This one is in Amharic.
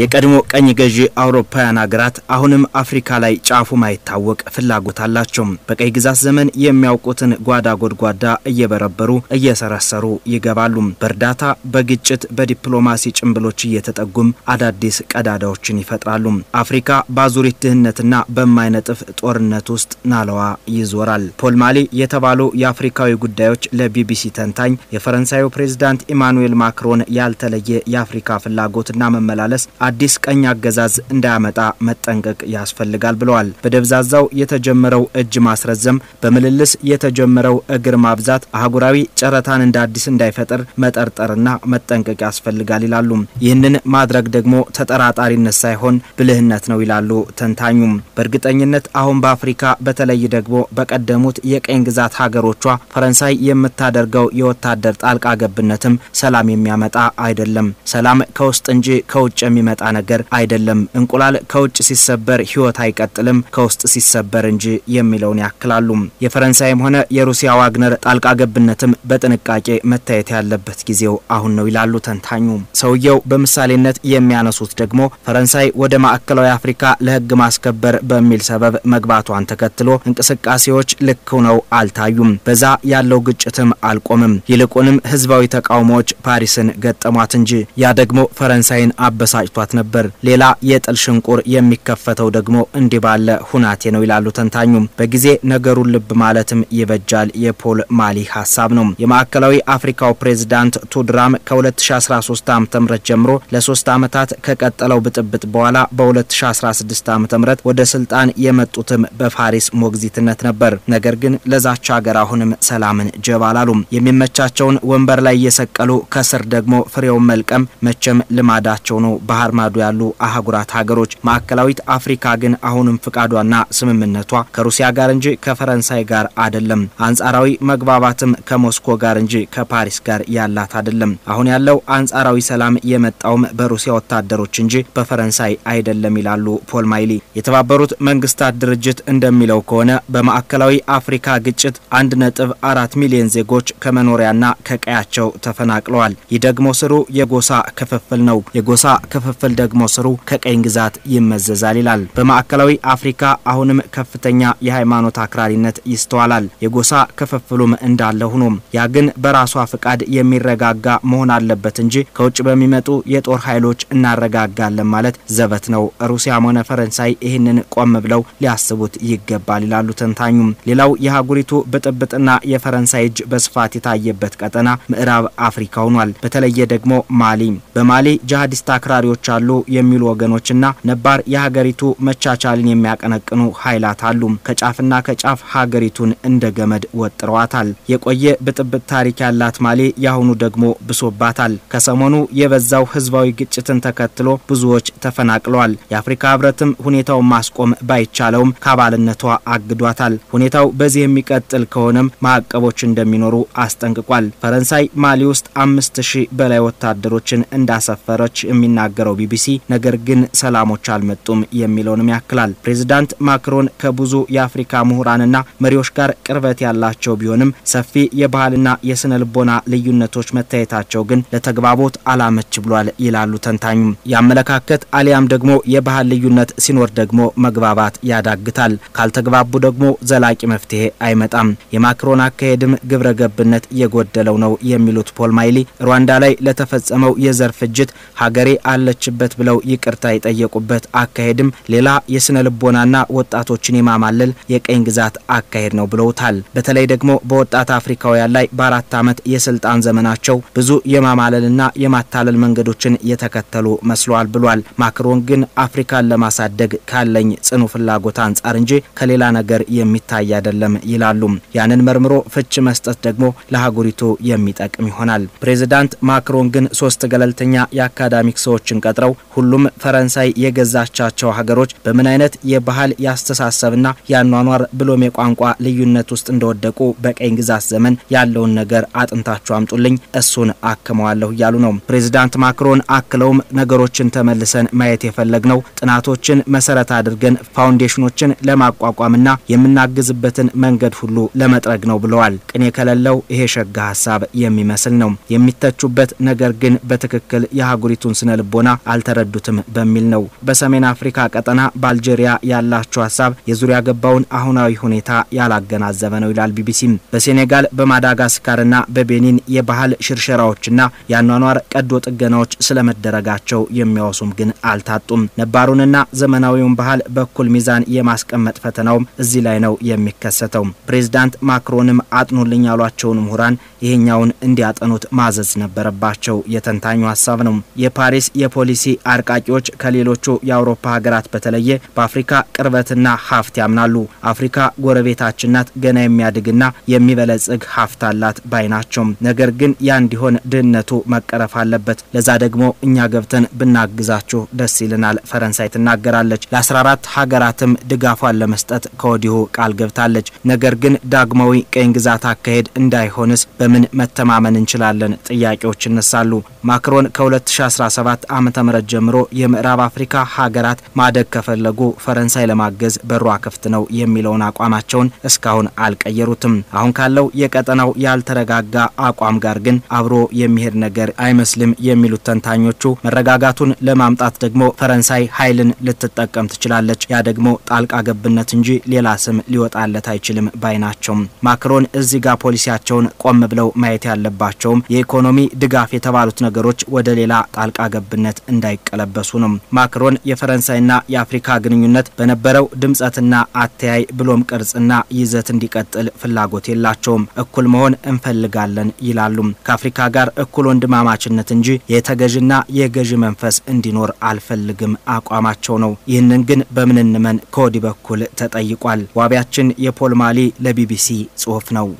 የቀድሞ ቀኝ ገዢ አውሮፓውያን ሀገራት አሁንም አፍሪካ ላይ ጫፉ ማይታወቅ ፍላጎት አላቸው። በቀይ ግዛት ዘመን የሚያውቁትን ጓዳ ጎድጓዳ እየበረበሩ እየሰረሰሩ ይገባሉ። በእርዳታ በግጭት በዲፕሎማሲ ጭምብሎች እየተጠጉም አዳዲስ ቀዳዳዎችን ይፈጥራሉ። አፍሪካ ባዙሪት ድህነትና በማይነጥፍ ጦርነት ውስጥ ናለዋ ይዞራል። ፖል ማሊ የተባሉ የአፍሪካዊ ጉዳዮች ለቢቢሲ ተንታኝ የፈረንሳዩ ፕሬዝዳንት ኢማኑኤል ማክሮን ያልተለየ የአፍሪካ ፍላጎትና መመላለስ አዲስ ቀኝ አገዛዝ እንዳያመጣ መጠንቀቅ ያስፈልጋል ብለዋል። በደብዛዛው የተጀመረው እጅ ማስረዘም በመልልስ የተጀመረው እግር ማብዛት አህጉራዊ ጨረታን እንደ አዲስ እንዳይፈጠር መጠርጠርና መጠንቀቅ ያስፈልጋል ይላሉ። ይህንን ማድረግ ደግሞ ተጠራጣሪነት ሳይሆን ብልህነት ነው ይላሉ ተንታኙ። በእርግጠኝነት አሁን በአፍሪካ በተለይ ደግሞ በቀደሙት የቀኝ ግዛት ሀገሮቿ ፈረንሳይ የምታደርገው የወታደር ጣልቃ ገብነትም ሰላም የሚያመጣ አይደለም። ሰላም ከውስጥ እንጂ ከውጭ የሚመጣ ነገር አይደለም። እንቁላል ከውጭ ሲሰበር ህይወት አይቀጥልም ከውስጥ ሲሰበር እንጂ የሚለውን ያክላሉ። የፈረንሳይም ሆነ የሩሲያ ዋግነር ጣልቃ ገብነትም በጥንቃቄ መታየት ያለበት ጊዜው አሁን ነው ይላሉ ተንታኙ። ሰውየው በምሳሌነት የሚያነሱት ደግሞ ፈረንሳይ ወደ ማዕከላዊ አፍሪካ ለህግ ማስከበር በሚል ሰበብ መግባቷን ተከትሎ እንቅስቃሴዎች ልክ ሆነው አልታዩም። በዛ ያለው ግጭትም አልቆምም። ይልቁንም ህዝባዊ ተቃውሞዎች ፓሪስን ገጠሟት እንጂ ያ ደግሞ ፈረንሳይን አበሳጭቷት ነበር። ሌላ የጥል ሽንቁር የሚከፈተው ደግሞ እንዲባለ ሁናቴ ነው ይላሉ ተንታኙ። በጊዜ ነገሩን ልብ ማለትም ይበጃል የፖል ማሊ ሐሳብ ነው። የማዕከላዊ አፍሪካው ፕሬዝዳንት ቱድራም ከ2013 ዓ.ም ጀምሮ ለ3 ዓመታት ከቀጠለው ብጥብጥ በኋላ በ2016 ዓ.ም ወደ ስልጣን የመጡትም በፓሪስ ሞግዚትነት ነበር። ነገር ግን ለዛች ሀገር አሁንም ሰላምን ጀባላሉ። የሚመቻቸውን ወንበር ላይ እየሰቀሉ ከስር ደግሞ ፍሬውን መልቀም መቸም ልማዳቸው ነው ባህር ማዶ ያሉ አህጉራት ሀገሮች። ማዕከላዊት አፍሪካ ግን አሁንም ፍቃዷና ስምምነቷ ከሩሲያ ጋር እንጂ ከፈረንሳይ ጋር አይደለም። አንጻራዊ መግባባትም ከሞስኮ ጋር እንጂ ከፓሪስ ጋር ያላት አይደለም። አሁን ያለው አንጻራዊ ሰላም የመጣውም በሩሲያ ወታደሮች እንጂ በፈረንሳይ አይደለም ይላሉ ፖል ማይሊ። የተባበሩት መንግስታት ድርጅት እንደሚለው ከሆነ በማዕከላዊ አፍሪካ ግጭት 1.4 ሚሊዮን ዜጎች ከመኖሪያና ከቀያቸው ተፈናቅለዋል። ይህ ደግሞ ስሩ የጎሳ ክፍፍል ነው። የጎሳ ክፍፍል ደግሞ ስሩ ከቀኝ ግዛት ይመዘዛል ይላል። በማዕከላዊ አፍሪካ አሁንም ከፍተኛ የሃይማኖት አክራሪነት ይስተዋላል። የጎሳ ክፍፍሉም እንዳለ ሆኖ ያ ግን በራሷ ፍቃድ የሚረጋጋ መሆን አለበት እንጂ ከውጭ በሚመጡ የጦር ኃይሎች እናረጋጋለን ማለት ዘበት ነው። ሩሲያም ሆነ ፈረንሳይ ይህንን ቆም ብለው ሊያስቡት ይገባል ይላሉ ተንታኙ። ሌላው የሀገሪቱ ብጥብጥና የፈረንሳይ እጅ በስፋት የታየበት ቀጠና ምዕራብ አፍሪካ ሆኗል። በተለየ ደግሞ ማሊ። በማሊ ጂሃዲስት አክራሪዎች አሉ የሚሉ ወገኖችና ነባር የሀገሪቱ መቻቻልን የሚያቀነቅኑ ኃይላት አሉ። ከጫፍና ከጫፍ ሀገሪቱን እንደ ገመድ ወጥረዋታል። የቆየ ብጥብጥ ታሪክ ያላት ማሊ ያሁኑ ደግሞ ብሶባታል። ከሰሞኑ የበዛው ህዝባዊ ግጭትን ተከትሎ ብዙዎች ተፈናቅለዋል። የአፍሪካ ህብረትም ሁኔታውን ማስቆም ባይቻለውም ከአባልነቷ አግዷታል። ሁኔታው በዚህ የሚቀጥል ከሆነም ማዕቀቦች እንደሚኖሩ አስጠንቅቋል። ፈረንሳይ ማሊ ውስጥ 5000 በላይ ወታደሮችን እንዳሰፈረች የሚናገረው ቢቢሲ ነገር ግን ሰላሞች አልመጡም የሚለውንም ያክላል። ፕሬዝዳንት ማክሮን ከብዙ የአፍሪካ ምሁራንና መሪዎች ጋር ቅርበት ያላቸው ቢሆንም ሰፊ የባህልና የስነ ልቦና ልዩነቶች መታየታቸው ግን ለተግባቦት አላመች ብሏል ይላሉ ተንታኙ። ያመለካከት አሊያም ደግሞ የባህል ልዩነት ሲኖር ደግሞ መግባባት ያዳግታል። ካልተግባቡ ደግሞ ዘላቂ መፍትሄ አይመጣም። የማክሮን አካሄድም ግብረገብነት የጎደለው ነው የሚሉት ፖል ማይሊ ሩዋንዳ ላይ ለተፈጸመው የዘር ፍጅት ሀገሬ አለችበት ብለው ይቅርታ የጠየቁበት አካሄድም ሌላ የስነ ልቦናና ወጣቶችን የማማለል የቀኝ ግዛት አካሄድ ነው ብለውታል። በተለይ ደግሞ በወጣት አፍሪካውያን ላይ በ4 ዓመት የስልጣን ዘመናቸው ብዙ የማማለልና የማታለል መንገዶችን የተከተሉ መስሏል ብሏል። ማክሮን ግን አፍሪካን ለማሳደግ ካለኝ ጽኑ ፍላጎት አንጻር እንጂ ከሌላ ነገር የሚታይ አይደለም ይላሉ። ያንን መርምሮ ፍች መስጠት ደግሞ ለሀገሪቱ የሚጠቅም ይሆናል። ፕሬዝዳንት ማክሮን ግን 3 ገለልተኛ የአካዳሚክ ሰዎችን ቀጥረው ሁሉም ፈረንሳይ የገዛቻቸው ሀገሮች በምን አይነት የባህል ያስተሳሰብና ያኗኗር ብሎም የቋንቋ ልዩነት ውስጥ እንደወደቁ በቀኝ ግዛት ዘመን ያለውን ነገር አጥንታቸው አምጡልኝ እሱን አከመዋለሁ ያሉ ነው። ፕሬዝዳንት ማክሮን አክለውም ነገሮችን ተመልሰን ማየት የፈለግነው ጥናቶችን መሰረት አድርገን ፋውንዴሽኖችን ለማቋቋምና የምናግዝበትን መንገድ ሁሉ ለመጥረግ ነው ብለዋል። ቅኔ ከለለው ይሄ ሸጋ ሐሳብ የሚመስል ነው። የሚተቹበት ነገር ግን በትክክል የሀገሪቱን ስነ ልቦና አልተረዱትም በሚል ነው። በሰሜን አፍሪካ ቀጠና በአልጄሪያ ያላቸው ሐሳብ የዙሪያ ገባውን አሁናዊ ሁኔታ ያላገናዘበ ነው ይላል ቢቢሲ። በሴኔጋል በማዳጋስካርና በቤኒን የባህል ሽርሸራዎችና ያኗኗር ቀዶ ጥገናዎች ስለመደረጋቸው የሚያወሱም ግን አልታጡም። ነባሩንና ዘመናዊውን ባህል በኩል ሚዛን የማስቀመጥ ፈተናው እዚህ ላይ ነው የሚከሰተው። ፕሬዝዳንት ማክሮንም አጥኑልኝ ያሏቸውን ምሁራን ይሄኛውን እንዲያጠኑት ማዘዝ ነበረባቸው የተንታኙ ሐሳብ ነው። የፓሪስ የፖሊሲ አርቃቂዎች ከሌሎቹ የአውሮፓ ሀገራት በተለየ በአፍሪካ ቅርበትና ሀብት ያምናሉ። አፍሪካ ጎረቤታችን ናት፣ ገና የሚያድግና የሚበለጽግ ሀብት አላት ባይናቸው። ነገር ግን ያ እንዲሆን ድህነቱ መቀረፍ አለበት። ለዛ ደግሞ እኛ ገብተን ብናግዛችሁ ደስ ይለናል ፈረንሳይ ትናገራለች። ለ14 ሀገራትም ድጋፏን ለመስጠት ከወዲሁ ቃል ገብታለች። ነገር ግን ዳግማዊ ቀኝ ግዛት አካሄድ እንዳይሆንስ በምን መተማመን እንችላለን? ጥያቄዎች ይነሳሉ። ማክሮን ከ2017 ዓመተ ምህረት ጀምሮ የምዕራብ አፍሪካ ሀገራት ማደግ ከፈለጉ ፈረንሳይ ለማገዝ በሯ ክፍት ነው የሚለውን አቋማቸውን እስካሁን አልቀየሩትም። አሁን ካለው የቀጠናው ያልተረጋጋ አቋም ጋር ግን አብሮ የሚሄድ ነገር አይመስልም የሚሉት ተንታኞቹ መረጋጋቱን ለማምጣት ደግሞ ፈረንሳይ ኃይልን ልትጠቀም ትችላለች። ያ ደግሞ ጣልቃ ገብነት እንጂ ሌላ ስም ሊወጣለት አይችልም ባይናቸው። ማክሮን እዚህ ጋር ፖሊሲያቸውን ቆም ብለው ማየት ያለባቸው የኢኮኖሚ ድጋፍ የተባሉት ነገሮች ወደ ሌላ ጣልቃ ገብነት እንዳይቀለበሱ ነው። ማክሮን የፈረንሳይና የአፍሪካ ግንኙነት በነበረው ድምጸትና አተያይ ብሎም ቅርጽና ይዘት እንዲቀጥል ፍላጎት የላቸውም። እኩል መሆን እንፈልጋለን ይላሉ። ከአፍሪካ ጋር እኩል ወንድማማችነት እንጂ የተገዥና የገዥ መንፈስ እንዲኖር አልፈልግም አቋማቸው ነው። ይህንን ግን በምን እንመን ከወዲህ በኩል ተጠይቋል። ዋቢያችን የፖል ማሊ ለቢቢሲ ጽሑፍ ነው።